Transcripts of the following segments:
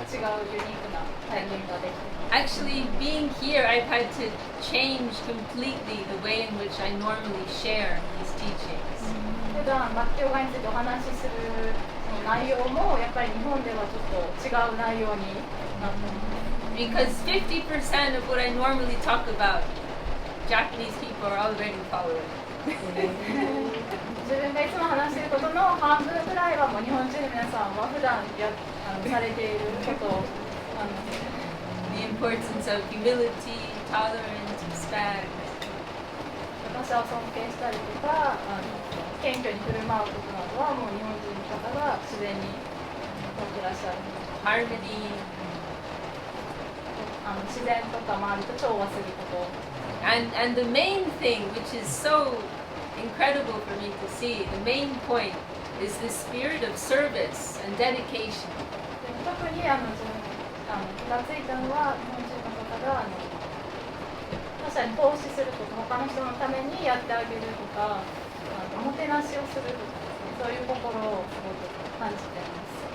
違うユニークな体験ができてます。Actually, being here, I've had to change completely the way in which I normally share these teachings. 普段末教会についてお話しする内容もやっぱり日本ではちょっと違う内容になってます。Because 50% of what I normally talk about, Japanese people are already following. 自分がいつも話していることの半分くらいはもう日本人の皆さんは普段されていることなので。The importance of humility, tolerance, respect. 他者を尊敬したりとか、謙虚に振る舞うことなどはもう日本人の方が自然に持ってらっしゃる。Harmony. 自然とか周りと調和すること。And the main thing, which is so incredible for me to see, the main point is the spirit of service and dedication. 特に気がついたのは日本人の方が他者に奉仕するとか他の人のためにやってあげるとかおもてなしをするとか、そういう心をすごく感じています。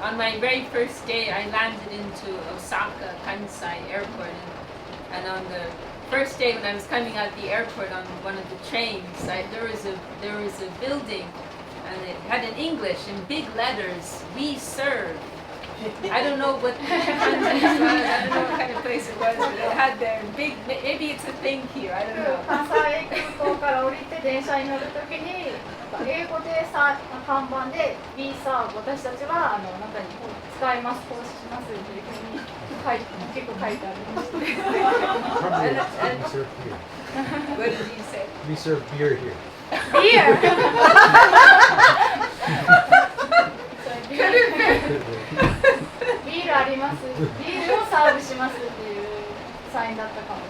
On my very first day, I landed into Osaka Kansai Airport, and on the first day when I was coming out the airport on one of the trains, there was a building, and it had in English in big letters, "We serve." I don't know what the context was. I don't know what kind of place it was, but it had there big. Maybe it's a thing here. I don't know. 関西空港から降りて電車に乗るときに英語で看板で「We serve」私たちは中に使います奉仕しますというふうに結構書いてありました。What did you say? We serve beer here. Beer. ビールあります。ビールをサーブしますっていうサインだったかも。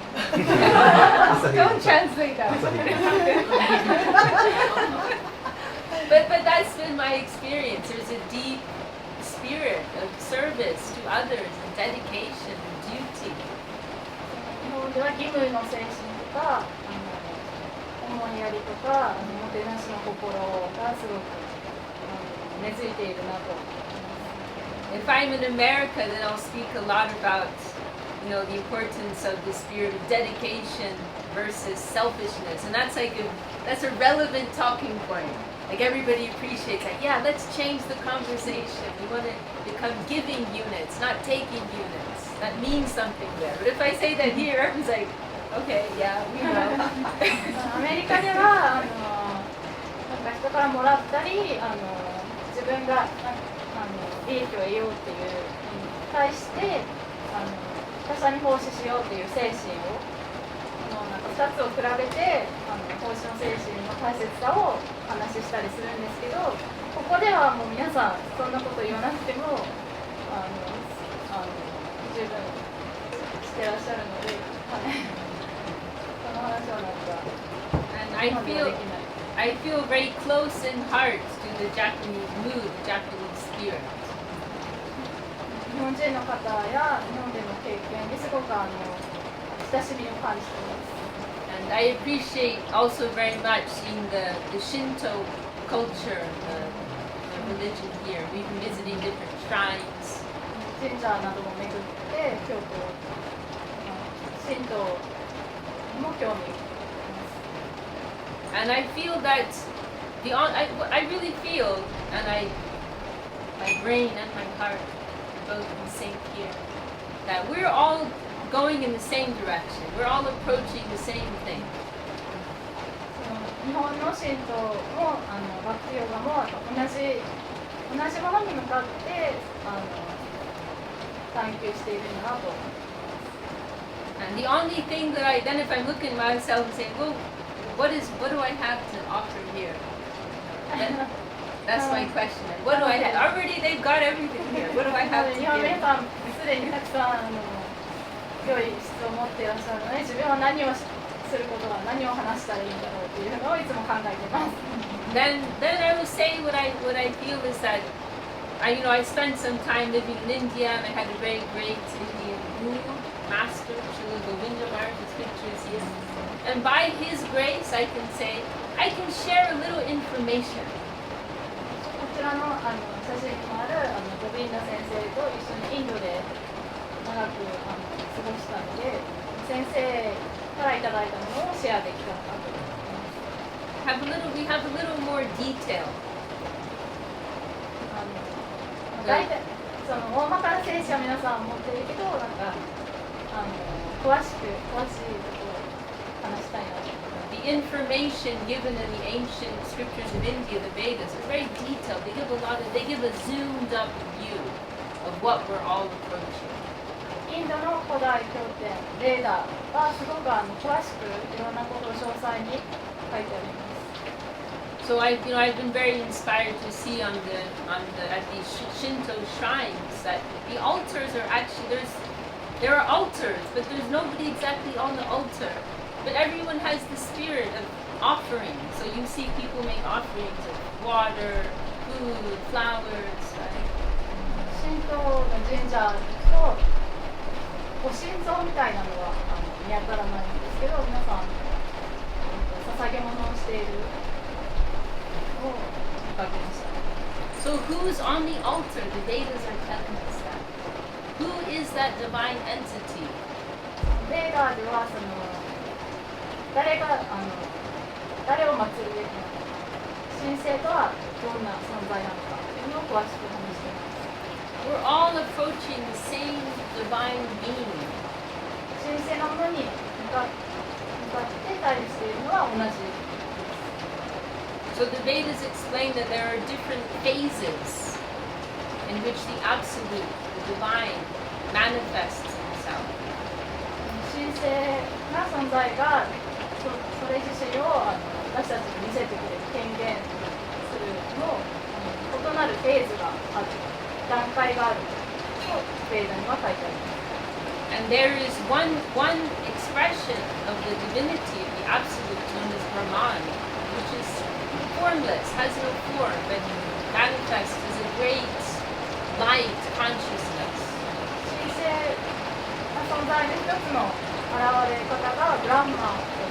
Don't translate that. But that's been my experience. There's a deep spirit of service to others and dedication and duty. 日本では義務の精神とか思いやりとかもてなしの心がすごく根付いているなと。If I'm in America, then I'll speak a lot about, the importance of the spirit of dedication versus selfishness, and that's a relevant talking point. Like everybody appreciates that. Yeah, let's change the conversation. We want to become giving units, not taking units. That means something there. But if I say that here, everyone's like, okay, yeah, we know. アメリカでは人からもらったり自分が利益を得ようっていうに対して他者に奉仕しようっていう精神を2つを比べて奉仕の精神の大切さを話したりするんですけど、ここではもう皆さんそんなこと言わなくても十分してらっしゃるので、その話は日本ではできない。I feel very close in heart to the Japanese mood, the Japanese spirit. 日本人の方や日本での経験にすごく親しみを感じています。And I appreciate also very much seeing the Shinto culture, the religion here. We've been visiting different shrines. 神社なども巡って京都、神道にも興味。And I feel that I really feel, and my brain and my heart both in sync here, that we're all going in the same direction. We're all approaching the same thing. 日本の神道もバクティヨガも同じものに向かって探求しているんだなと思います。And the only thing that then if I'm looking at myself and saying, well, what do I have to offer here? That's my question. What do I have? Already they've got everything here. What do I have to 日本の皆 give? さんすでにたくさん良い質を持っていらっしゃるので、自分は何をすることが何を話したらいいんだろうというのをいつも考えています。Then I will say what I feel is that I spent some time living in India, and I had a very great Indian guru, master, Srila Govinda Maharaj's pictures here. And by his grace, I can say, I can share a little information. ちらの、写真にもあるゴビンダ先生と一緒にインドで長く過ごしたので、先生からいただいたものをシェアできたかと思います。We have a little more detail. 大体その大まかな聖書は皆さん持ってるけど、なんか詳しいところを話したいなと思います。The information given in the ancient scriptures of India, the Vedas, are very detailed. They give a zoomed up view of what we're all approaching. インドの古代経典レーダーはすごく詳しくいろんなことを詳細に書いてあります。So I've been very inspired to see at these Shinto shrines that the altars are actually there are altars, but there's nobody exactly on the altar. But everyone has the spirit of offering. So you see people make offerings of water, food, flowers, right? 神道の神社とご神像みたいなのは見当たらないんですけど、皆さん捧げ物をしているのを見かけました。So who's on the altar? The Vedas are telling us that. Who is that divine entity? レーダーでは誰を祀るべきなのか、神聖とはどんな存在なのかというのを詳しく話しています。We're all approaching the same divine being. 神聖なものに向かって対峙しているのは同じです。So the Vedas explain that there are different phases in which the absolute, the divine, manifests himself. 神聖な存在がそれ自身を私たちに見せてくれる、権限するの異なるフェーズがある、段階があるとベーダには書いてあります。And there is one expression of the divinity of the absolute known as Brahman, which is formless, has no form, but manifests as a great light consciousness. 神聖な存在の一つの現れ方がブランマーという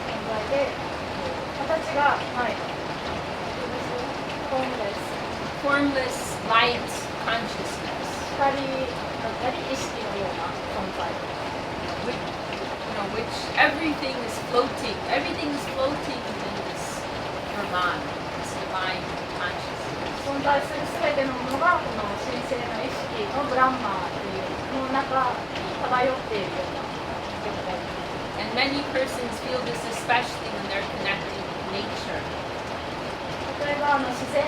存在で、形がformless light consciousness. 光だったり意識のような存在。Which everything is floating in this Brahman, this divine consciousness. 存在するすべてのものがこの神聖な意識のブランマーというの中に漂っているような状態。And many persons feel this especially when they're connected with nature. 例えば自然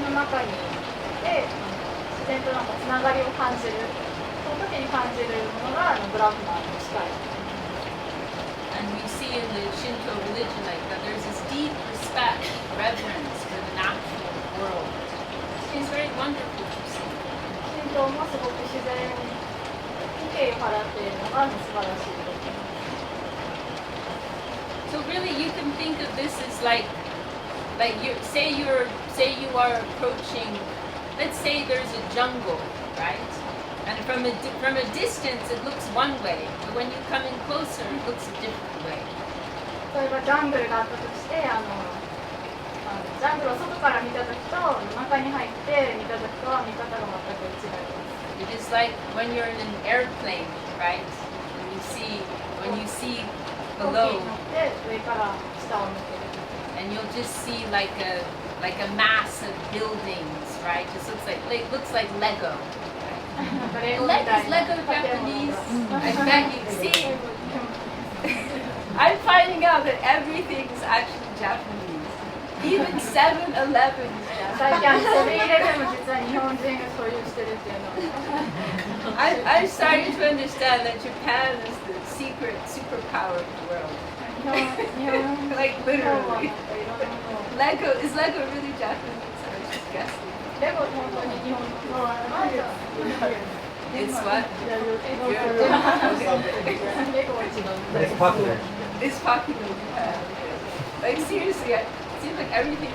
の中にいて自然となんかつながりを感じる、その時に感じるものがブランマーに近い。And we see in the Shinto religion that there's this deep respect, reverence for the natural world. It's very wonderful to see. 神道もすごく自然に敬意を払っているのが素晴らしいです。So really, you can think of this as like say you are approaching. Let's say there's a jungle, right? And from a distance, it looks one way, but when you come in closer, it looks a different way. 例えばジャングルがあったとして、ジャングルを外から見た時と中に入って見た時とは見方が全く違います。It is like when you're in an airplane, right? When you see below, 上から下を見てる。and you'll just see like a mass of buildings, right? Just looks like Lego. Is Lego Japanese? I bet you see. I'm finding out that everything is actually Japanese. Even 7-Eleven is 最 Japanese. 近セブンイレブンも実は日本人が所有してるっていうのを。I'm starting to understand that Japan is the secret superpower of the world. Like literally. Is Lego really Japanese? I was just guessing. レゴ本当に日本の It's what? It's popular. It's popular. Like seriously, it seems like everything.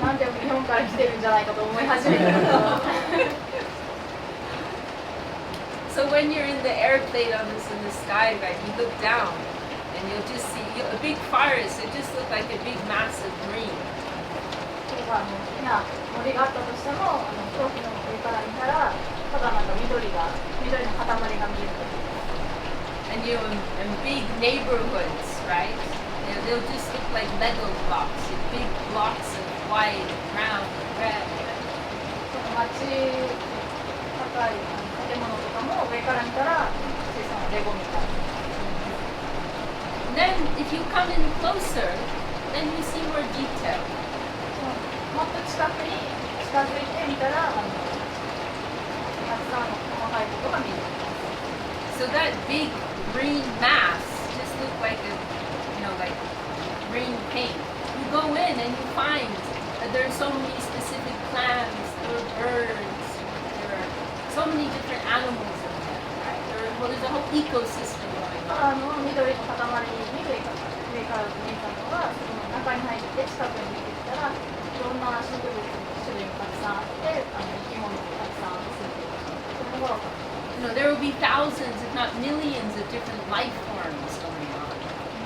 なんでも日本から来てるんじゃないかと思い始めた。So when you're in the airplane in the sky, right, you look down, and you'll just see a big forest. It just looked like a big massive green. 例えば大きな森があったとしても、飛行機の上から見たら、ただなんか緑の塊が見える。And in big neighborhoods, right? They'll just look like Lego blocks, big blocks of white, brown, red. その街、高い建物とかも上から見たら小さなレゴみたいな。And then if you come in closer, then you see more detail. もっと近くに近づいてみたら、たくさんの細かいことが見える。So that big green mass just looked like like green paint. You go in and you find that there are so many specific plants, there are birds, there are so many different animals in there, right? There's a whole ecosystem going ただ on. 緑の塊に上から見えたのが、その中に入って近くに見てきたら、いろんな植物の種類がたくさんあって、生き物もたくさん住んでいる。それが分かる。There will be thousands, if not millions, of different life forms going on.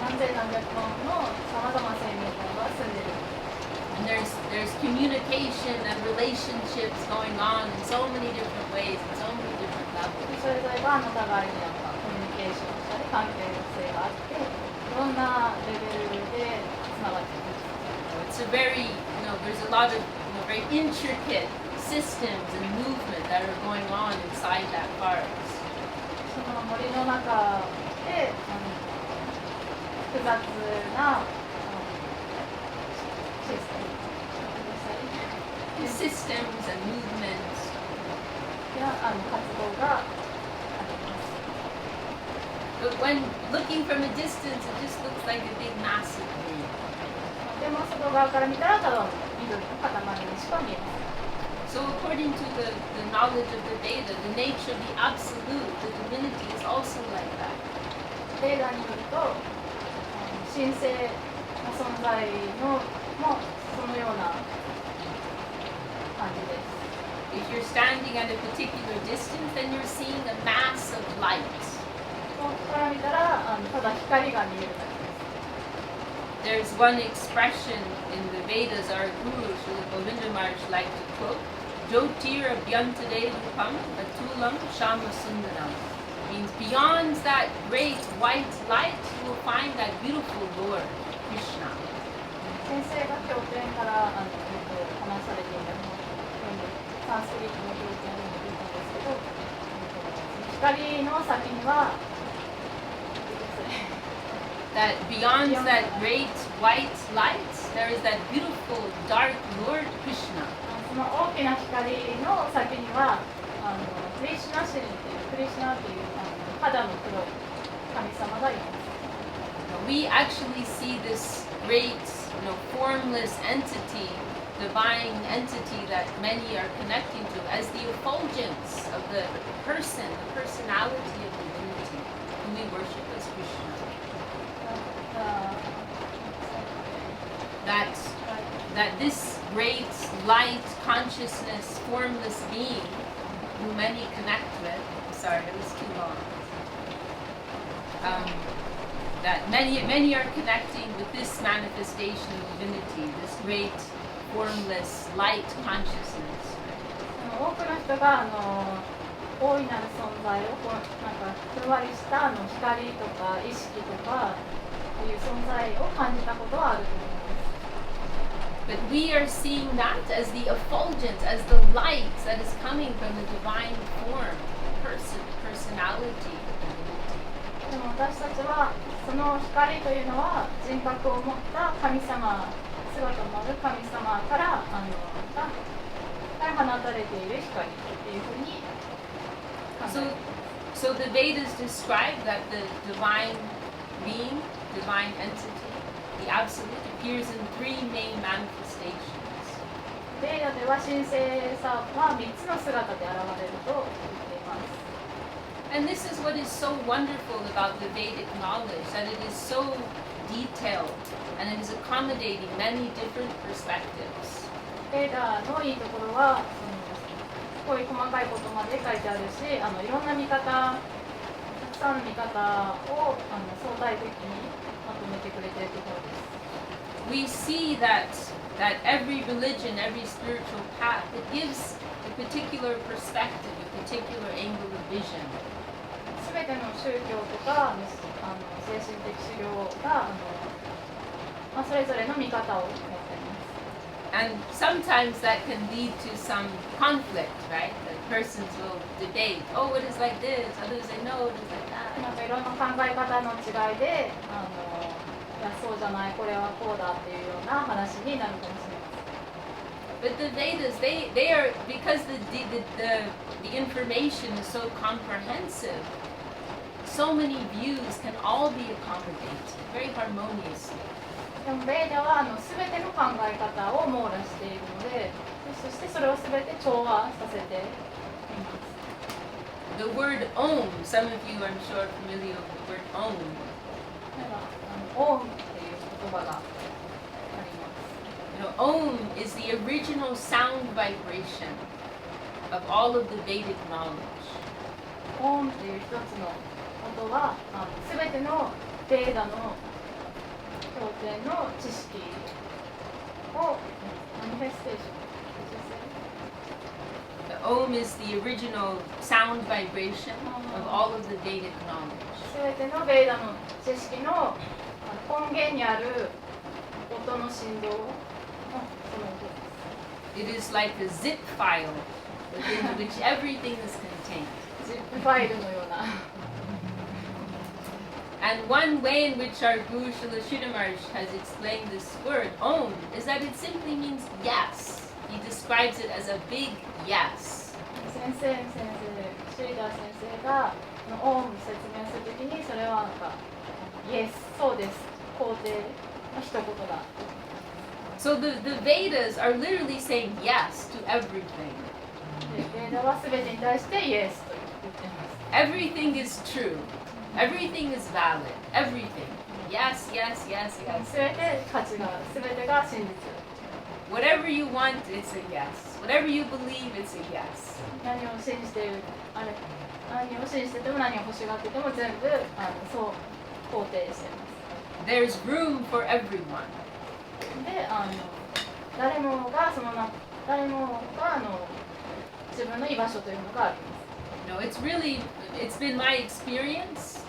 何千何百本のさまざまな生命体が住んでいる。And there's communication and relationships going on in so many different ways, in so many different levels. それぞれが互いにコミュニケーションしたり関係性があって、いろんなレベルでつながっている。It's a very, there's a lot of very intricate systems and movement that are going on inside that forest. その森の中で複雑なSystems and movements. や活動があります。 But when looking from a distance, it just looks like a big massive green. でも外側から見たらただの緑の塊にしか見えません。 So according to the knowledge of the Veda, the nature of the absolute, the divinity is also like that. レーダーによると神聖な存在のもそのような感じです。 If you're standing at a particular distance, then you're seeing a mass of light. 遠くから見たらただ光が見えるだけです。 There's one expression in the Vedas our Guru, Srila Govinda Maharaj, liked to quote, Jyotir abhyantade rupam atulam shama sundaram. Means beyond that great white light, you will find that beautiful Lord, Krishna. 先生が経典から話されていたサンスクリットの経典を見たんですけど、光の先にはthat beyond that great white light, there is that beautiful dark Lord Krishna. その大きな光の先にはクリシュナ神っていうクリシュナっていう肌の黒い神様がいます。We actually see this great, formless entity, divine entity that many are connecting to as the effulgence of the person, the personality of divinity, whom we worship as Krishna. That this great light consciousness formless being who many connect with, sorry, it was too long, that many are connecting with this manifestation of divinity, this great formless light consciousness. 多くの人が大いなる存在をふんわりした光とか意識とかいう存在を感じたことはあると思います。 But we are seeing that as the effulgence, as the light that is coming from the divine form, personality. でも私たちはその光というのは人格を持った神様、姿のある神様から放たれている光というふうに考えます。 So the Vedas describe that the divine being, divine entity, the absolute, appears in three main manifestations. ベーダでは神聖さは3つの姿で現れると言っています。 And this is what is so wonderful about the Vedic knowledge, that it is so detailed and it is accommodating many different perspectives. ベーダのいいところはすごい細かいことまで書いてあるし、いろんな見方、たくさんの見方を相対的にまとめてくれているところです。We see that every religion, every spiritual path, it gives a particular perspective, a particular angle of vision. すべての宗教とか精神的修行がそれぞれの見方を持っています。And sometimes that can lead to some conflict, right? That persons will debate, oh, it is like this, others say, no, it is like that. なんかいろんな考え方の違いでいやそうじゃないこれはこうだっていうような話になるかもしれません。But the Vedas, they are, because the information is so comprehensive, so many views can all be accommodated very harmoniously. でもベーダは全ての考え方を網羅しているので、そしてそれを全て調和させています。The word Om, some of you I'm sure are familiar with the word Om. オウムっていう言葉があります。You know, Om is the original sound vibration of all of the Vedic knowledge. オウムっていう一つの音は全てのベーダの経典の知識をマニフェステーション。The Om is the original sound vibration of all of the Vedic knowledge. 全てのベーダの知識の根源にある音の振動のその音です。 It is like a zip file within which everything is contained. ジップファイルのような。And one way in which our Guru Srila Sridhar has explained this word, Om, is that it simply means yes. He describes it as a big yes. 先生シリダー先生がオウム説明するときにそれはなんかイエスそうです肯定の一言だ。So the Vedas are literally saying yes to everything. ベーダは全てに対してイエスと言っています。 Everything is true. Everything is valid. Everything. Yes, yes, yes, yes. 全て価値がある。全てが真実。 Whatever you want, it's a yes. Whatever you believe, it's a yes. 何を信じている何を信じてても何を欲しがってても全部そう肯定しています。 There's room for everyone. で誰もが自分の居場所というのがあります。You know, it's been my experience,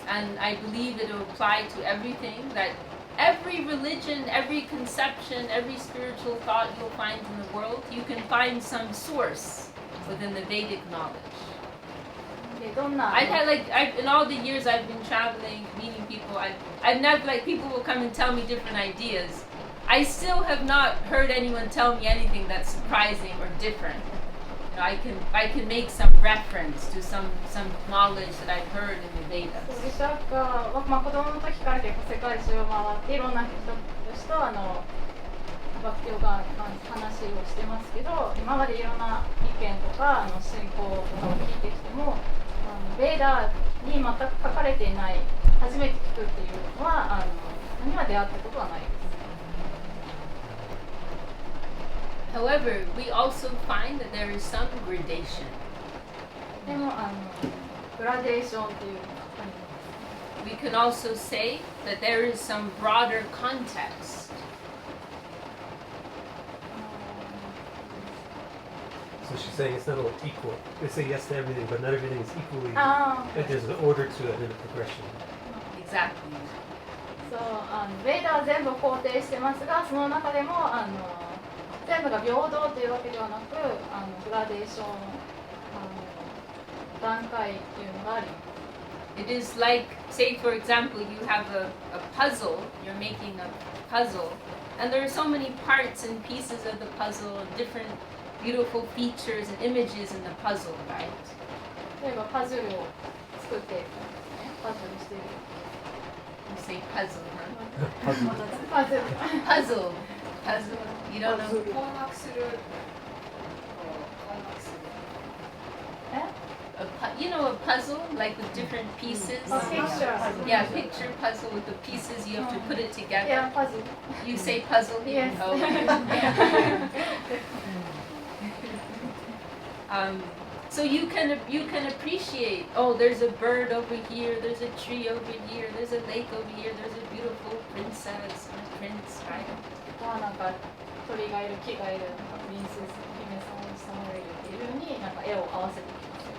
and I believe it'll apply to everything, that every religion, every conception, every spiritual thought you'll find in the world, you can find some source within the Vedic knowledge. でどんな In all the years I've been traveling, meeting people, I've never, people will come and tell me different ideas. I still have not heard anyone tell me anything that's surprising or different. I can make some reference to some knowledge that I've heard in the Vedas. 私は子供の時から結構世界中を回っていろんな人とバクティオガ話をしてますけど、今までいろんな意見とか信仰とかを聞いてきてもベーダーに全く書かれていない初めて聞くっていうのは何は出会ったことはないです。 However, we also find that there is some gradation. でもグラデーションっていうのがあります。 We can also say that there is some broader context. So she's saying it's not all equal. They say yes to everything, but not everything is equally. There's an order to it and a progression. Exactly. そうベーダーは全部肯定してますが、その中でも全部が平等というわけではなくグラデーション段階っていうのがあります。 It is like, say for example, you have a puzzle, you're making a puzzle, and there are so many parts and pieces of the puzzle, and different beautiful features and images in the puzzle, right? 例えばパズルを作っている、パズルしている。 You say puzzle, huh? パズル。 Puzzle. Puzzle. You don't know? え You know a puzzle, like with different pieces? Picture. Yeah, picture puzzle with the pieces, you have to put it together. Yeah, パズル。 You say puzzle? Yes. Oh. So you can appreciate, oh, there's a bird over here, there's a tree over here, there's a lake over here, there's a beautiful princess and a prince, right? なんか鳥がいる、木がいる、プリンセス、姫様、王子様がいるっていう風になんか絵を合わせていきますよね。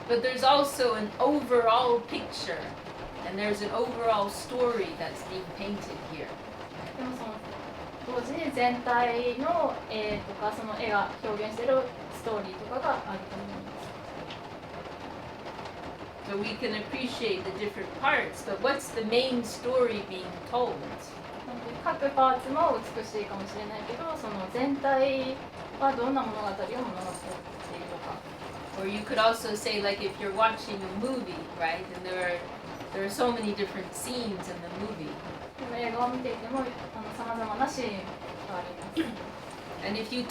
But there's also an overall picture, and there's an overall story that's being painted here. でもその同時に全体の絵とかその絵が表現しているストーリーとかがあると思います。So we can appreciate the different parts, but what's the main story being told? 各パーツも美しいかもしれないけど、その全体はどんな物語を物語っているのか。Or you could also say, like, if you're watching a movie, right, and there are so many different scenes in the movie. 映画を見ていても様々なシーンがあります。And if you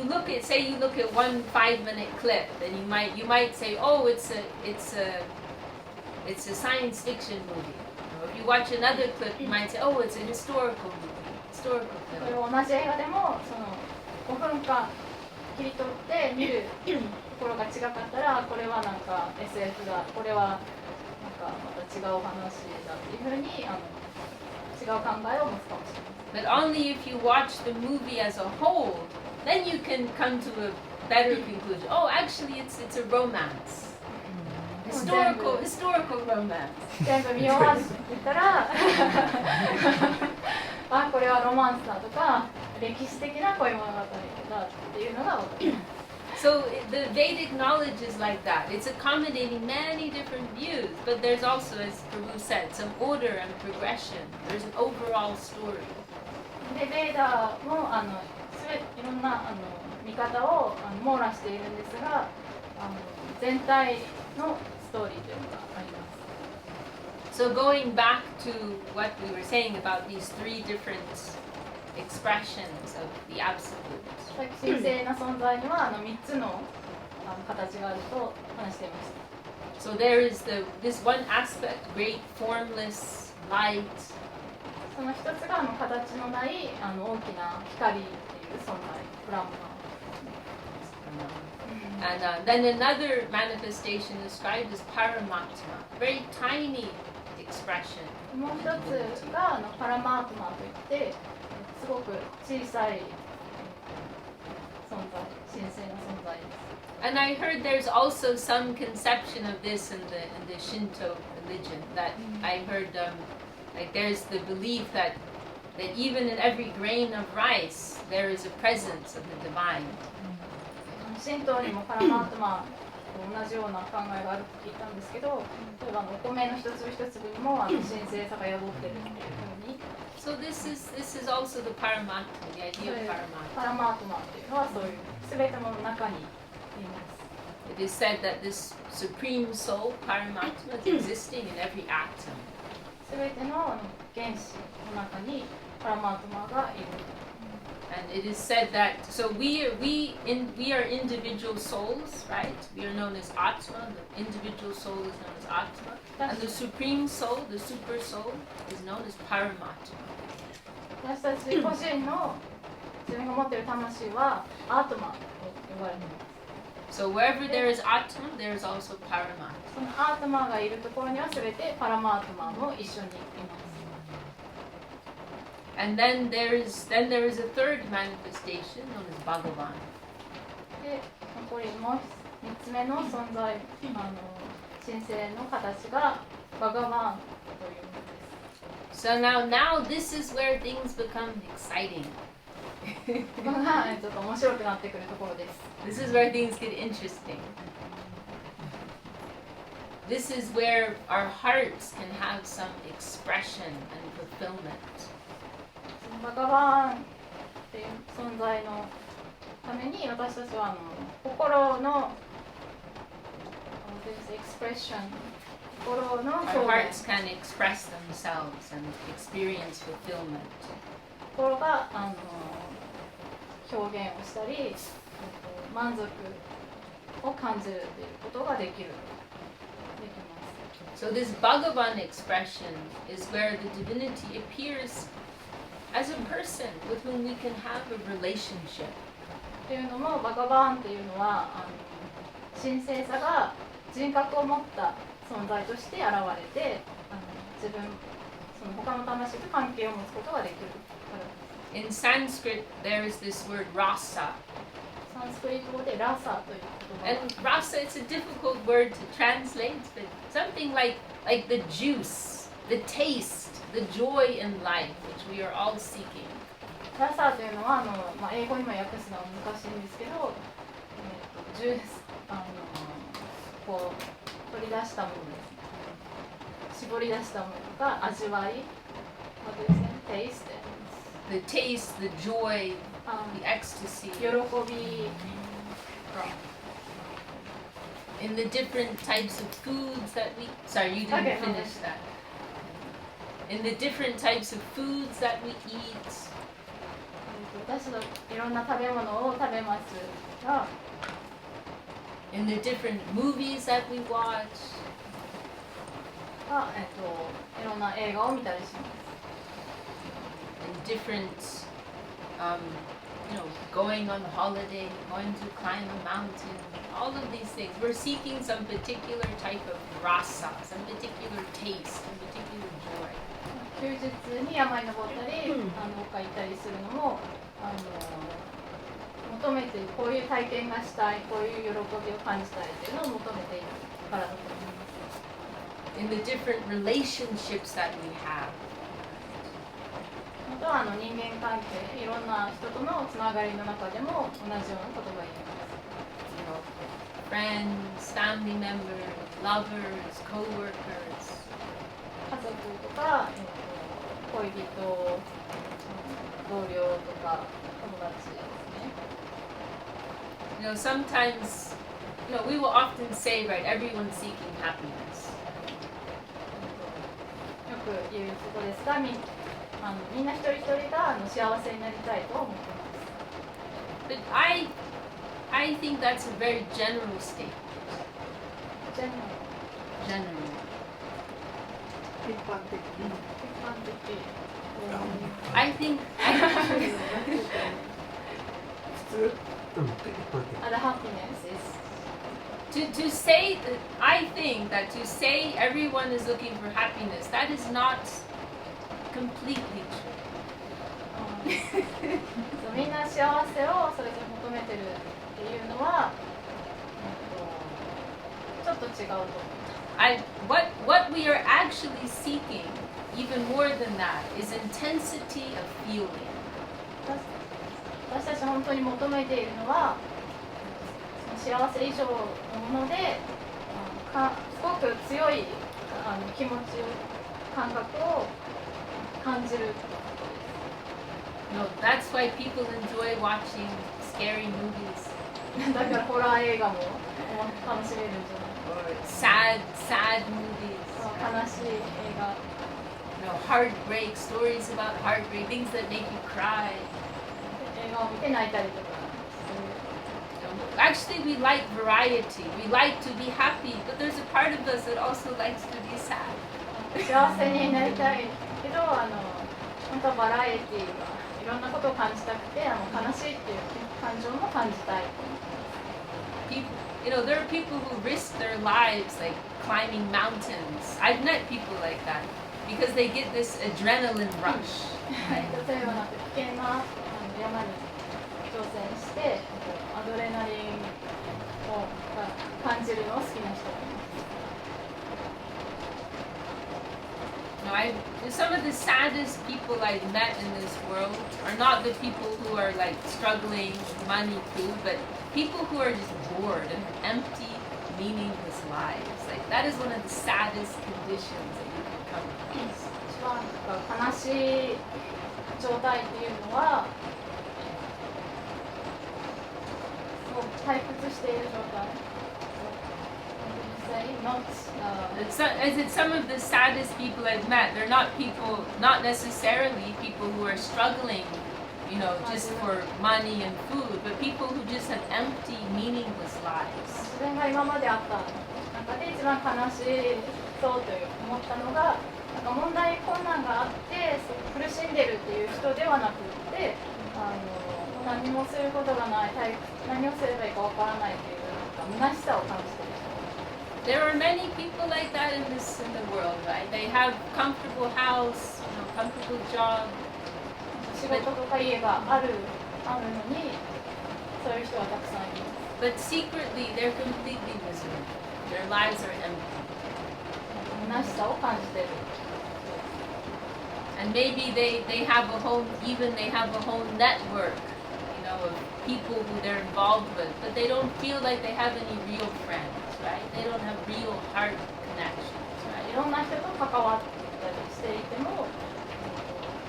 look at, say you look at one 5-minute clip, then you might say, oh, it's a science fiction movie. Or if you watch another clip, you might say, oh, it's a historical film. これ同じ映画でもその5分間切り取って見るところが違かったら、これはなんか SF だ、これはなんかまた違う話だっていうふうに違う考えを持つかもしれない。But only if you watch the movie as a whole, then you can come to a better conclusion. Oh, actually, it's a romance. Historical romance. 全部見終わったらあ、これはロマンスだとか歴史的な恋物語だっていうのが分かります。So the Vedic knowledge is like that. It's accommodating many different views, but there's also, as Prabhu said, some order and progression. There's an overall story. で、ベーダーもいろんな見方を網羅しているんですが、全体のストーリーというのがあります。So going back to what we were saying about these 3 different expressions of the absolute. さっき神聖な存在には3つの形があると話していました。So there is this one aspect, great formless light. その一つが形のない大きな光っていう存在、フランマ。And then another manifestation described as paramatma, very tiny expression. もう一つがパラマートマといってすごく小さい存在、神聖な存在です。And I heard there's also some conception of this in the Shinto religion. That I heard like there's the belief that even in every grain of rice there is a presence of the divine. 神道にもパラマートマと同じような考えがあると聞いたんですけど、例えばお米の一粒一粒にも神聖さが宿ってるっていうふうに。So this is also the paramatma, the idea of paramatma. パラマートマっていうのはそういう全ての中にいます。It is said that this supreme soul, paramatma, is existing in every atom. 全ての原子の中にパラマートマがいる。And it is said that we are individual souls, right? We are known as Atma. The individual soul is known as Atma, and the supreme soul, the super soul, is known as Paramatma. 私たち個人の自分が持っている魂はアートマと呼ばれています。So wherever there is Atma, there is also Paramatma. そのアートマがいるところには全てパラマートマも一緒にいます。And then there is a third manifestation known as Bhagavan. で、残りもう3つ目の存在、神聖の形がバガバンというものです。So now this is where things become exciting. ここがちょっと面白くなってくるところです。This is where things get interesting. This is where our hearts can have some expression and fulfillment. バガバンっていう存在のために私たちは心のエクスプレッション、心の Our 表 hearts 現、 can express themselves and experience fulfillment. 心が表現をしたり、満足を感じるということができます。So this Bhagavan expression is where the divinity appears as a person with whom we can have a relationship. というのもバガバーンっていうのは神聖さが人格を持った存在として現れて、自分その他の魂と関係を持つことができるからです。 In Sanskrit, there is this word rasa. サンスクリット語でラサという言葉 And rasa, it's a difficult word to translate, but something like the juice, the taste, the joy in life, which we are all seeking. ラサというのは英語にも訳すのは難しいんですけど、ジュースこう取り出したものですね。絞り出したものとか味わい、what is it? Taste. The taste, the joy, the ecstasy. 喜び In the different types of foods that we... Sorry, you didn't Okay, finish that. In the different types of foods that we eat. 私のいろんな食べ物を食べますが、 In the different movies that we watch. いろんな映画を見たりします。 In different, going on holiday, going to climb a mountain, all of these things. We're seeking some particular type of rasa, some particular taste, some particular joy. 休日に山に登ったり、どっか行ったりするのも求めている、こういう体験がしたい、こういう喜びを感じたいというのを求めているからだと思います。 In the different relationships that we have. または人間関係、いろんな人とのつながりの中でも同じようなことが言えます。 Friends, family members, lovers, co-workers. 家族とか、恋人、同僚とか友達ですね。Sometimes, we will often say, right, everyone's seeking happiness. よく言うことですが、みんな一人一人が幸せになりたいと思っています。 But I think that's a very general statement. General. 一般的。一般的。I think 普通。The happiness is to say that I think that to say everyone is looking for happiness, that is not completely true. みんな幸せをそれぞれ求めてるっていうのは、ちょっと違うと思います。What we are actually seeking, even more than that, is intensity of feeling. 私たち本当に求めているのは、その幸せ以上のもので、すごく強い気持ちを、感覚を感じることです。That's why people enjoy watching scary movies. だからホラー映画も楽しめるんじゃない。 Or sad movies. 悲しい映画。Heartbreak, stories about heartbreak, things that make you cry. 映画を見て泣いたりとか。Actually, we like variety. We like to be happy, but there's a part of us that also likes to be sad. 幸せになりたいけど、本当はバラエティーがいろんなことを感じたくて、悲しいっていう感情も感じたい。There are people who risk their lives like climbing mountains. I've met people like that because they get this adrenaline rush. 例えば危険な山に挑戦してアドレナリンを感じるのを好きな人がいます。Some of the saddest people I've met in this world are not the people who are like struggling, money, food, but people who are just bored and empty, meaningless lives. Like that is one of the saddest conditions that you can come across. 一番悲しい状態っていうのは、退屈している状態。Some of the saddest people I've met, they're not necessarily people who are struggling, just for money and food, but people who just have empty, meaningless lives. 自分が今まであった中で一番悲しそうと思ったのが、問題困難があって苦しんでるっていう人ではなくって、何もすることがない、何をすればいいかわからないという虚しさを感じている There are many people like that in the world, right? They have comfortable house, comfortable job. 人仕事とか家があるのにそういう人がたくさんいます But secretly, they're completely miserable. Their lives are empty. 虚しさを感じている And maybe they have a whole, even they have a whole network, of people who they're involved with, but they don't feel like they have any real friends, right? They don't have real heart connections, い right? ろんな人と関わったりしていても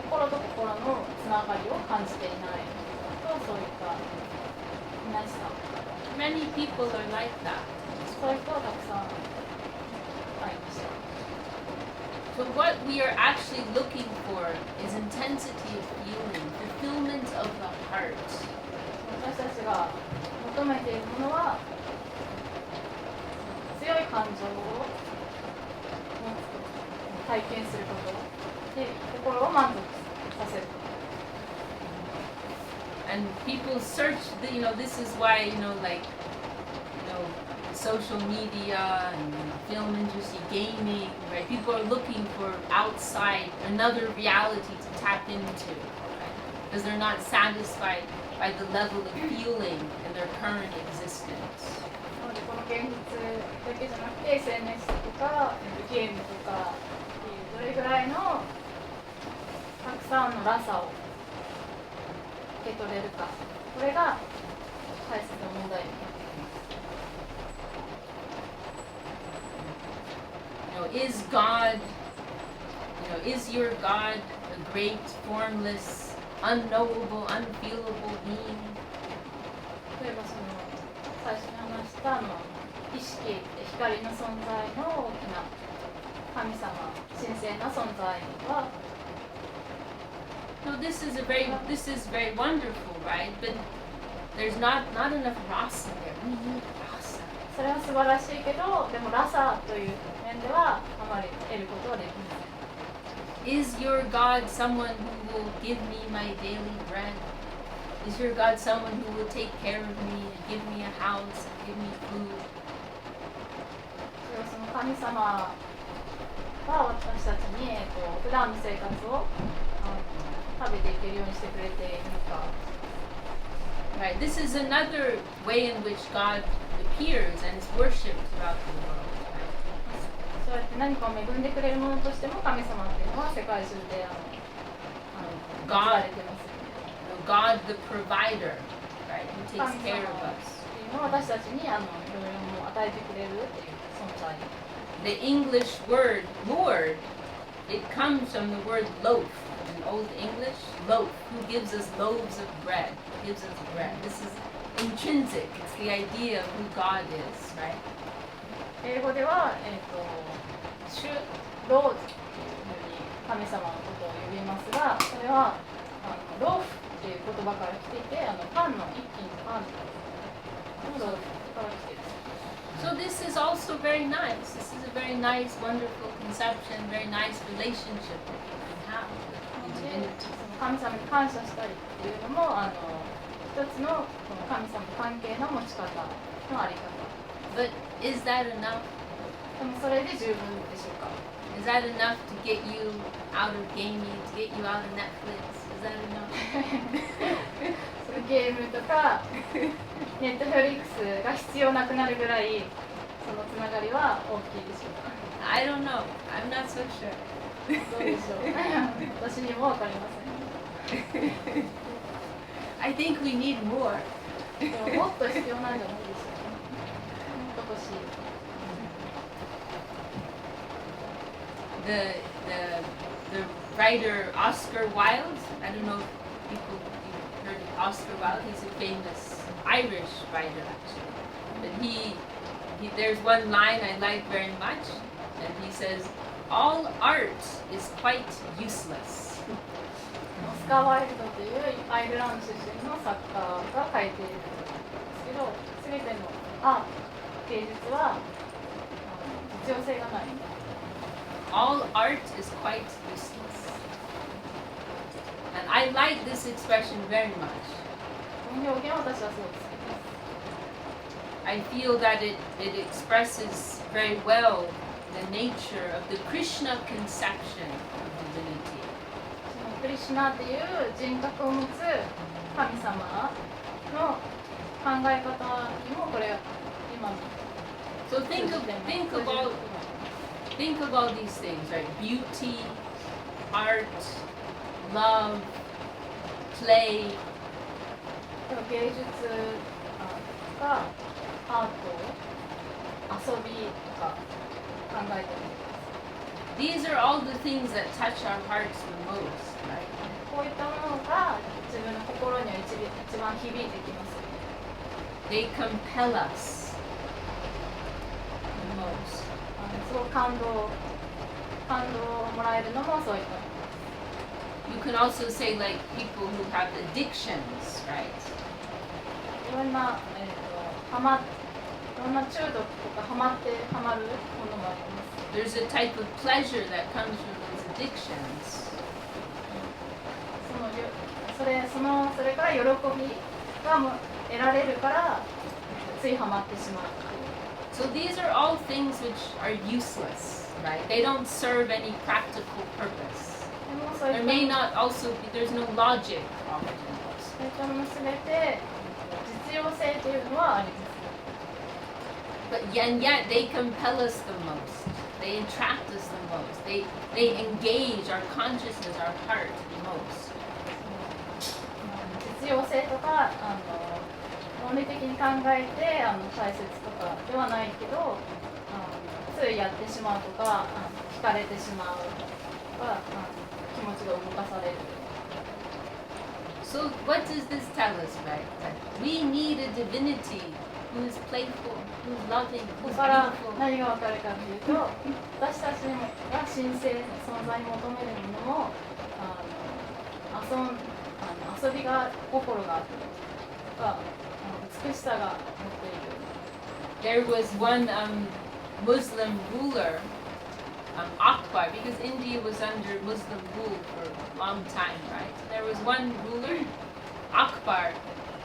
心と心のつながりを感じていないとそういった虚しさ Many people are like that. そういう人はたくさん会いました So what we are actually looking for is intensity of feeling, fulfillment of the heart. 私たちが求めているものは強い感情を体験することで心を満足させること And people search, this is why, social media and film industry, gaming, right? People are looking for outside, another reality to tap into, right? Because they're not satisfied by the level of feeling in their current existence. なのでこの現実だけじゃなくて SNS とかゲームとかっていうどれぐらいのたくさんのらさを受け取れるかこれが大切な問題になっています Is God, is your God a great, formless, unknowable, unfeelable being? 例えばその最初に話した意識光の存在の大きな神様神聖な存在は No, this is very wonderful, right? But there's not enough rasa there. We need rasa. それは素晴らしいけどでもラサという面ではあまり得ることはできません Is your God someone who will give me my daily bread? Is your God someone who will take care of me and give me a house and give me food? それはその神様は私たちに、普段の生活を食べていけるようにしてくれているのか Right. This is another way in which God appears and is worshipped throughout the world. Right? そうやって何かを恵んでくれるものとしても神様っていうのは世界中で祀られていますよね God the provider, right? Who takes care of us. っていうのは私たちにいろいろも与えてくれるっていう存在 The English word Lord, it comes from the word loaf. In Old English, loaf. Who gives us loaves of bread? Gives us bread. This is intrinsic. It's the idea of who God is, right? 英語では、主ローズっていうふうに神様のことを呼びますがそれはローフっていう言葉から来ていてパンの一斤のパンのローフから来ている So this is also very nice. This is a very nice, wonderful conception, very nice relationship that you can have with で divinity. 神様に感謝したりっていうのも一つのこの神様と関係の持ち方のあり方 But is that enough? でもそれで十分でしょうか Is that enough to get you out of gaming, to get you out of Netflix? Is that enough? そのゲームとかネットフリックスが必要なくなるぐらいそのつながりは大きいでしょうか I don't know. I'm not so sure. どうでしょう私にも分かりません I think we need more. でももっと必要なんじゃないでしょうかもっと欲しい The writer Oscar Wilde. I don't know if you've heard of Oscar Wilde. He's a famous Irish writer actually. But there's one line I like very much, and he says, "All art is quite useless." オスカー・ワイルドというアイルランド出身の作家が書いているんですけど全ての芸術は実用性がない All art is quite useless. And I like this expression very much. この表現は私はすごく好きです I feel that it expresses very well the nature of the Krishna conception of divinity. クリシュナっていう人格を持つ神様の考え方にもこれ今 So think of all these things, right? Beauty, art, love, play. 芸術とかアート、遊びとか考えてみて These are all the things that touch our hearts the most, right? こういったものが自分の心には一番響いてきます。 They compel us the most. すごく感動をもらえるのもそういった。 You can also say like people who have addictions, right? いろんな、いろんな中毒とかハマるものもあります。 There's a type of pleasure that comes from those addictions. それから喜びがも得られるからついハマってしまう。 So these are all things which are useless, right? They don't serve any practical purpose. でもそうい There った may not also be, there's no logic often. そういったものすべて実用性というのはあります。 And yet they compel us the most. They entrap us the most. They engage our consciousness, our heart the most. 実用性とか論理的に考えて大切とかではないけどついやってしまうとか惹かれてしまうとか気持ちが動かされる。 So what does this tell us, right? That we need a divinity who is playful, who's loving, こ who's こから beautiful. 何がわかるかというと私たちが神聖存在に求めるものも遊びが心があるとか美しさが持っている。 There was one Muslim ruler, Akbar, because India was under Muslim rule for a long time, right? There was one ruler, Akbar,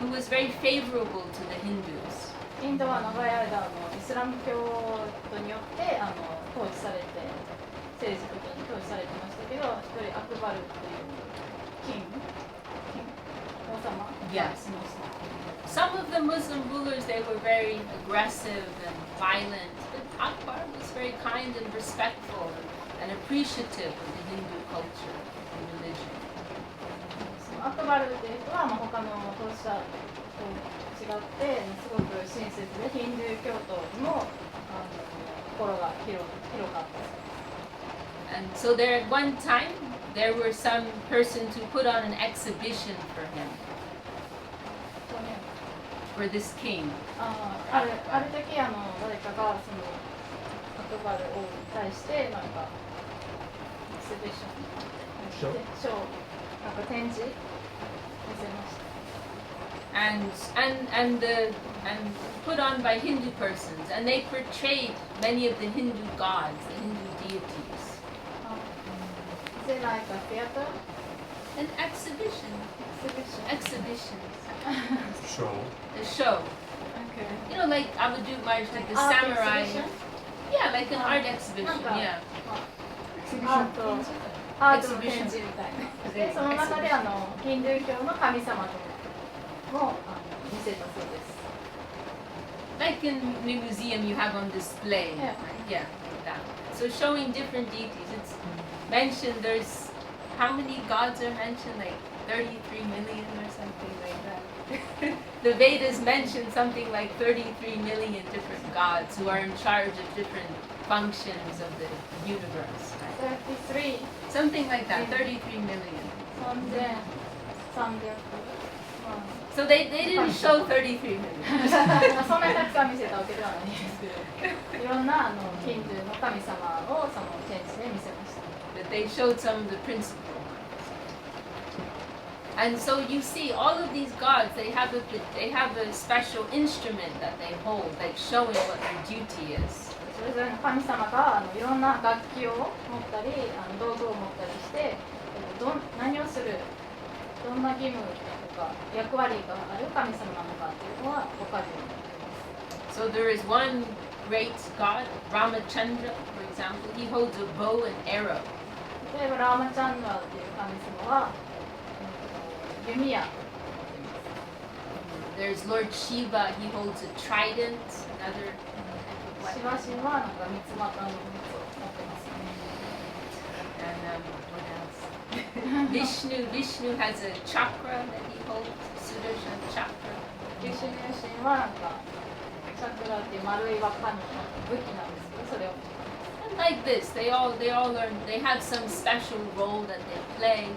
who was very favorable to the Hindus. インドは長い間イスラム教徒によって統治されて政治的に統治されてましたけど一人アクバルという王様がしました。 Some of the Muslim rulers, they were very aggressive and violent, but Akbar was very kind and respectful and appreciative of the Hindu culture and religion. アクバルという人は他の統治者と違ってすごく親切でヒンドゥー教徒にも心が広かった。 And so there at one time, there were some persons who put on an exhibition for him, for this king. ある時誰かがそのアクバルを対してなんかエキシビションショーなんか展示見せました。 And put on by Hindu persons, and they portrayed many of the Hindu gods, the Hindu deities. Is it like a theater? An exhibition. Exhibitions. Show. A show. Okay. You know, like I would do my like the Art samurai. exhibition? Yeah, like an art exhibition. Yeah. アートの展示みたいな。で、その中でヒンドゥー教の神様とも見せたそうです。 Like in the museum you have on display. Yeah. Yeah, like that. So showing different deities. It's mentioned there's how many gods are mentioned? Like 33 million or something like that. The Vedas mention something like 33 million different gods who are in charge of different functions of the universe. Right? 33 Something like that, 33 million. 300 So they didn't show 33 million. そんなにたくさん見せたわけではないですけどいろんなヒンドゥーの神様をその展示で見せました。 But they showed some of the principal ones. And so you see, all of these gods, they have a special instrument that they hold, like showing what their duty is. それぞれの神様がいろんな楽器を持ったり道具を持ったりして何をするどんな義務とか役割がある神様なのかっていうのは分かるようになります。So there is one great god, Ramachandra, for example. He holds a bow and arrow. 例えばラーマチャンドラっていう神様は弓矢 There's Lord Shiva, he holds a trident, another シバ神はなんか三つ股の三つを持ってますね。 and what else? Vishnu has a chakra that he holds, Sudarshan chakra. ビシュヌ神はなんかチャクラっていう丸い輪っかの武器なんですけど、それを And like this, they all learn. They have some special role that they play,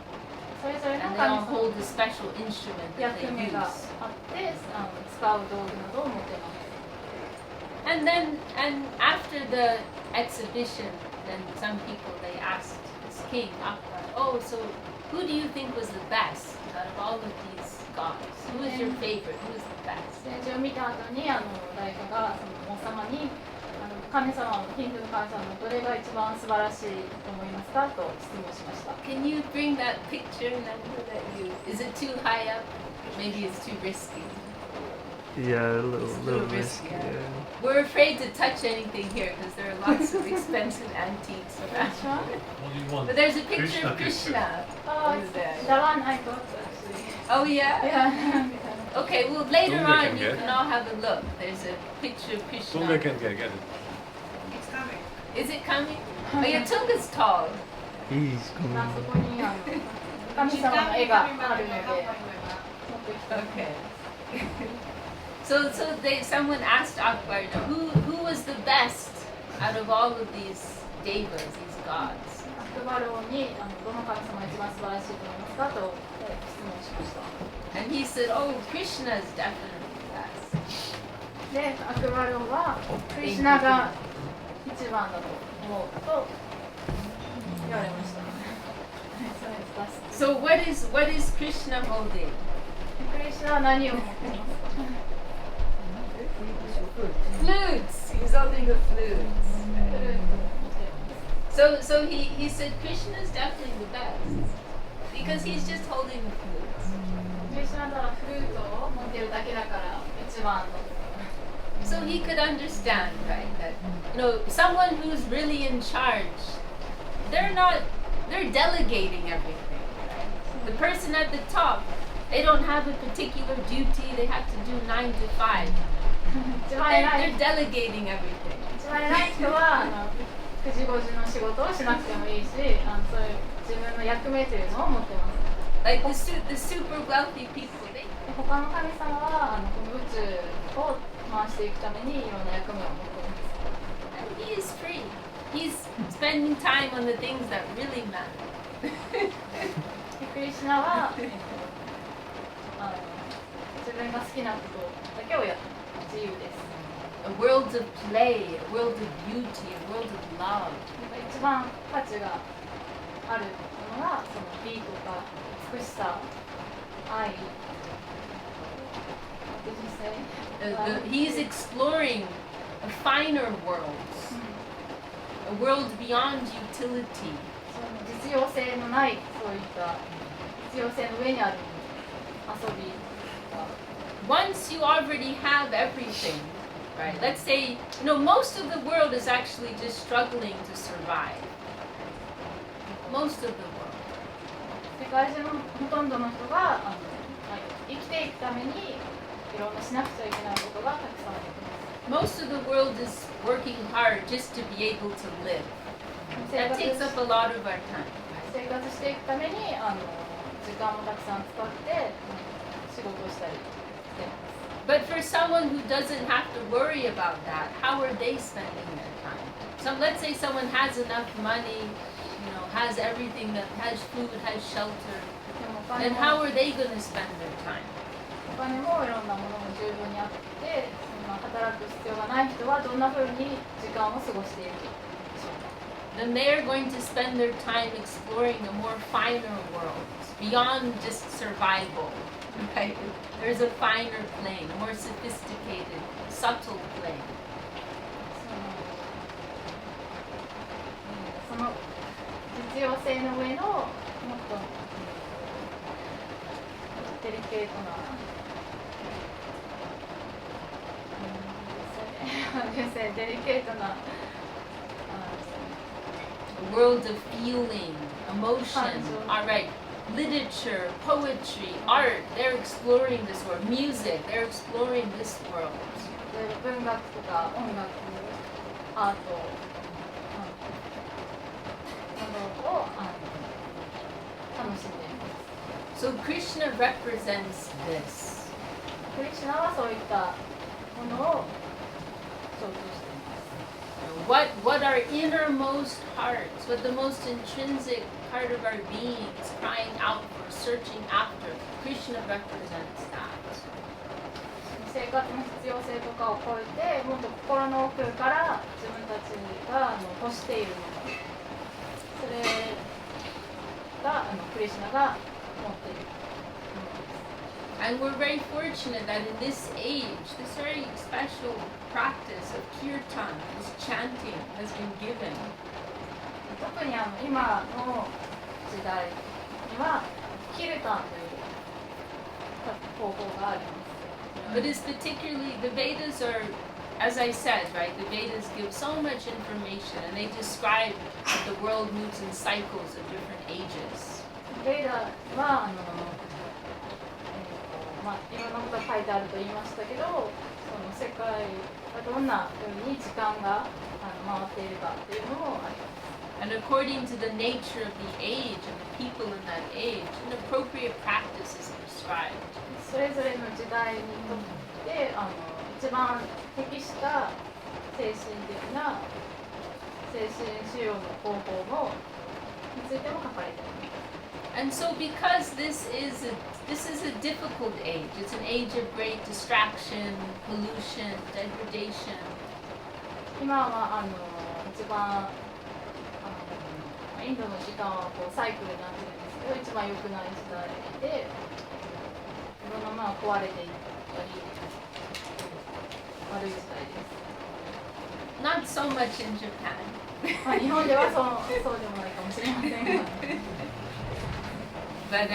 それぞれの and 神 they all 様 hold a special instrument that 役 they 目があ use. って使う道具などを持ってます。 And after the exhibition, then some people they asked this king Akbar, oh, so who do you think was the best out of all of these gods? Who is your favorite? Who is the best? 戦場を見た後に大家がその王様に神様のヒンドゥーの神様のどれが一番素晴らしいと思いますかと質問しました。 Can you bring that picture? That you is it too high up? Maybe it's too risky. Yeah, a It's little risky. risky. Yeah. We're afraid to touch anything here because there are lots of expensive antiques around. Which one? Only one. But there's a picture of Krishna. Krishna. Oh, over there. the one I got actually. Oh yeah. Yeah. Okay. Well, later Tunga on can you get. can all have a look. There's a picture of Tunga Krishna. can get it. It's coming. Is it coming? Oh yeah, Tunga's tall. He's まあそ coming. こに神様の絵があるので持ってきた。 Okay. So someone asked Akbar, you know, who was the best out of all of these devas, these gods? アクバル王にどの神様が一番素晴らしいと思いますかと質問しました。 And he said, oh, Krishna is definitely the best. で、アクバル王はクリシュナが一番だと思うと言われました。So what is Krishna holding? クリシュナは何を持っていますか？ Flutes. He's holding the flutes. フルートを持っています。 So he said Krishna is definitely the best because he's just holding the flutes. クリシュナはフルートを持っているだけだから一番だと思います。 So he could understand, right, that someone who's really in charge, they're delegating everything. Right? The person at the top, they don't have a particular duty. They have to do 9 to 5. 一番偉い They're delegating everything. 一番偉い人は9時5時の仕事をしなくてもいいし、そういう自分の役目というのを持ってます。 Like the super wealthy people, they 他の神様はこの宇宙を回していくためにいろんな役目を持っています。 and he is free. He's spending time on the things that really matter. クリシュナは自分が好きなことだけをやって自由です。 A world of play, a world of beauty, a world of love. 一番価値があるものがその美とか美しさ、愛。What did you say? He's exploring a finer world, a world beyond utility. 実用性のないそういった実用性の上にある遊びが Once you already have everything, right? Let's say, most of the world is actually just struggling to survive. Most of the world. 世界中のほとんどの人が生きていくためにいろんなしなくちゃいけないことがたくさんあります。 Most of the world is working hard just to be able to live. 生 That 活 takes up a lot of our time. 生活していくために時間もたくさん使って仕事をしたりしてます。 But for someone who doesn't have to worry about that, how are they spending their time? So let's say someone has enough money, has everything, that has food, has shelter. でもお Then 金 how も are they going to spend their time? お金もいろんなものも十分にあってそんな働く必要がない人はどんな風に時間を過ごしているでしょうか。 Then they are going to spend their time exploring a more finer world, beyond just survival. Right? There's a finer plane, a more sophisticated, subtle plane. その実用性の上のもっとデリケートな純粋デリケートな A world of feeling, emotion. All right, literature, poetry, art. They're exploring this world. Music. They're exploring this world. 文学とか音楽、アートなどを楽しんでいます。 So Krishna represents this. クリシュナはそういったものを象徴しています。What our innermost hearts, what the most intrinsic part of our being is crying out for, searching after. Krishna represents that. 生活の必要性とかを超えて、もっと心の奥から自分たちが欲しているもの、それがクリシュナが持っているものです。 And we're very fortunate that in this age, this very special practice of kirtan, this chanting, has been given. 特に今の時代にはキルタンという方法があります。 But it's particularly, the Vedas are, as I said, right, the Vedas give so much information and they describe that the world moves in cycles of different ages. ベイダはいろんなことが書いてあると言いましたけど、その世界がどんな風に時間が回っているかっていうのもあります。 And according to the nature of the age and the people in that age, an appropriate practice is prescribed. それぞれの時代にとって一番適した精神的な精神修養の方法についても書かれています。 And so because this is a difficult age, it's an age of great distraction, pollution, degradation. 今は一番インドの時間はサイクルになってるんですけど、一番良くない時代で、いろんなものが壊れていったり、悪い時代です。 Not so much in Japan. 日本ではそうでもないかもしれませんが。But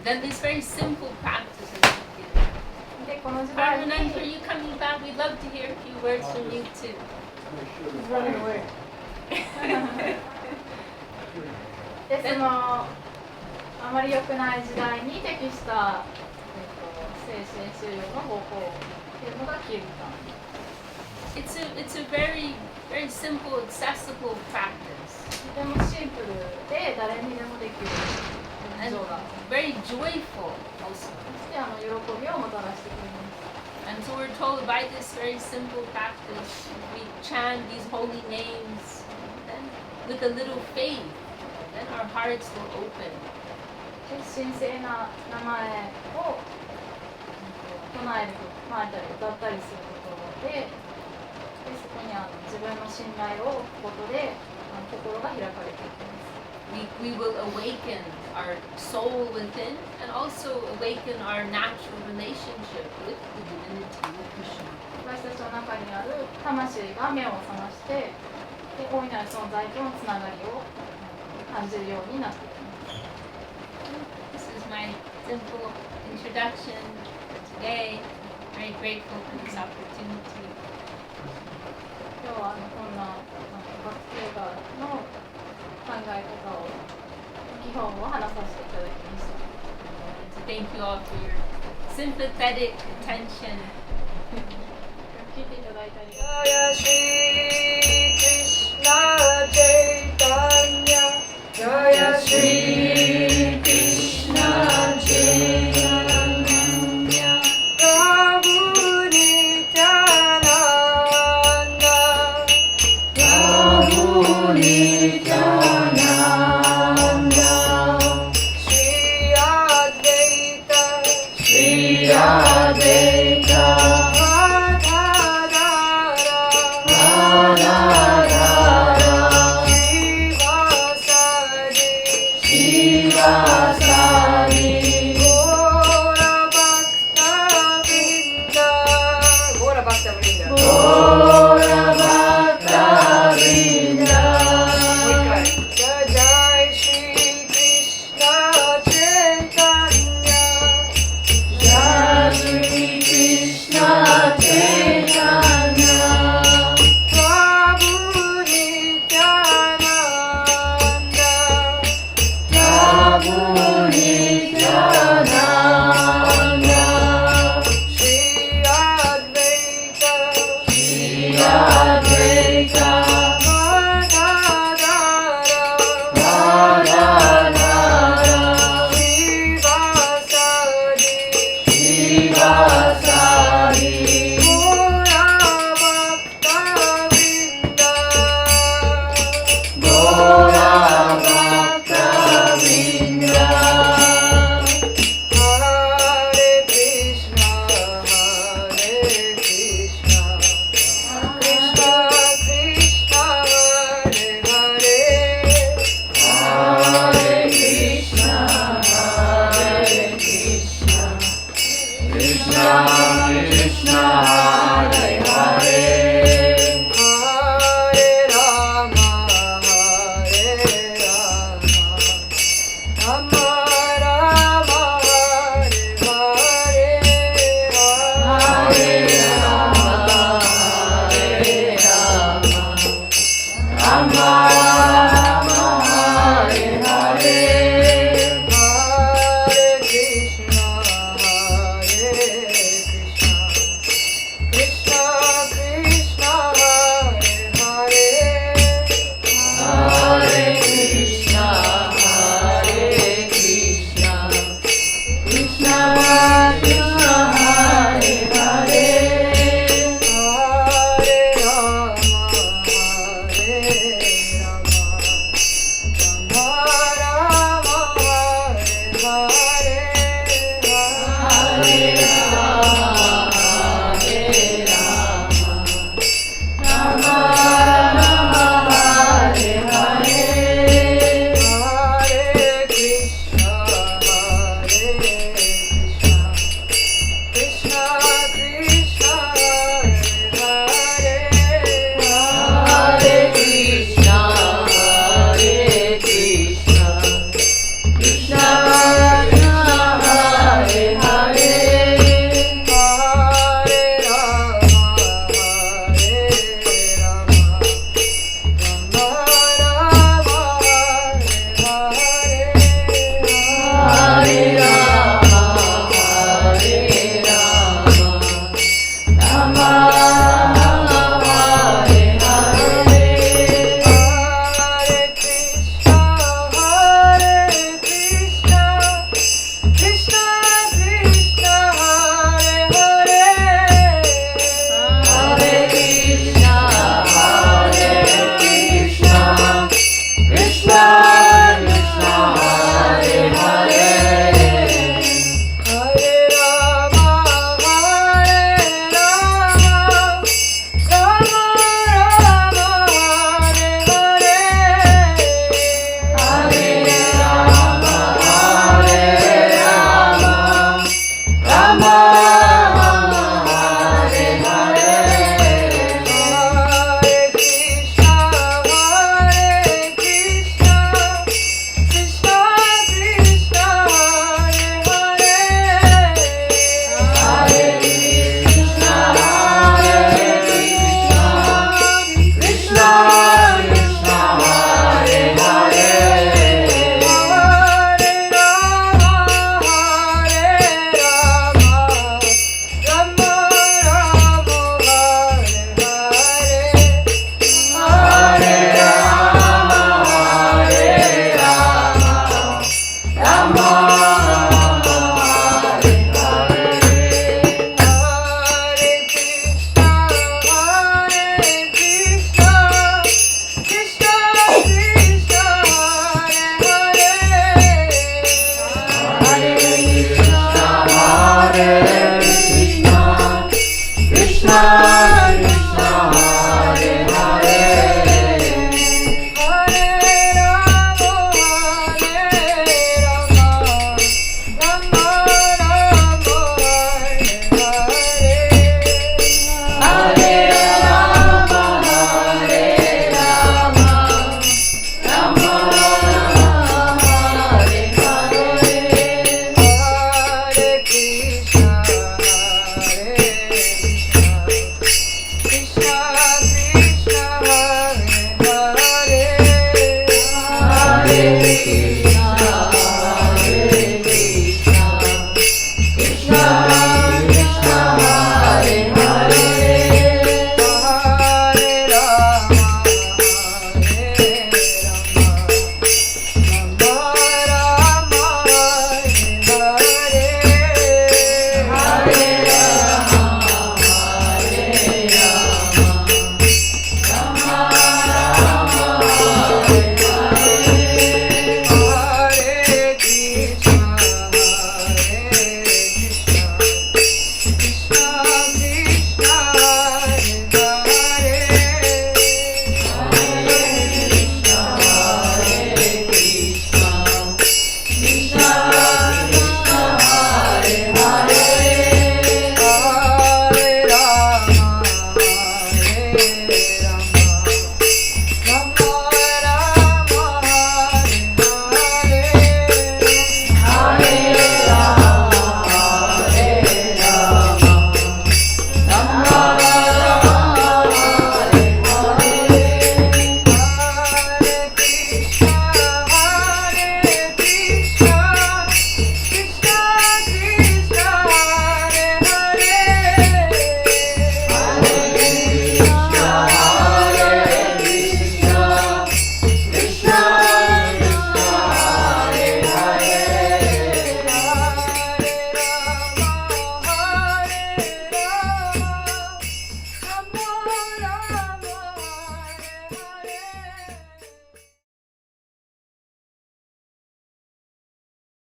then this very simple practice is given. で、この時代に Parmanan, for you coming back, we'd love to hear a few words from you too. Running away. で、あまり良くない時代に適した、精神修養の方法っていうのがキルタン。 It's a very, very simple, accessible practice. とてもシンプルで誰にでもできる And 動画。 very joyful also. そして喜びをもたらしてくれます。 And so we're told by this very simple practice, we chant these holy names, then with a little faith, then our hearts will open. で、神聖な名前を唱えると、唱えたり歌ったりすることで、そこに自分の信頼を置くことで心が開かれていきます。 We will awaken our soul within and also awaken our natural relationship with the divinity of Krishna. 私たちの中にある魂が目を覚まして、で大いなる存在とのつながりを感じるようになっていきます。 This is my simple introduction for today. Very grateful for this opportunity. 今日はこんなバクテーガの考え方を基本を話させていただきました。 To thank you all for your sympathetic attention. 聞いていただいたり。 Jaya Shri Krishna Chaitanya Jaya Shri Krishna Chaitanya Prabhu Nityananda Prabhu Nityananda Shri Advaita Shri Advaita Chaitanya Krishna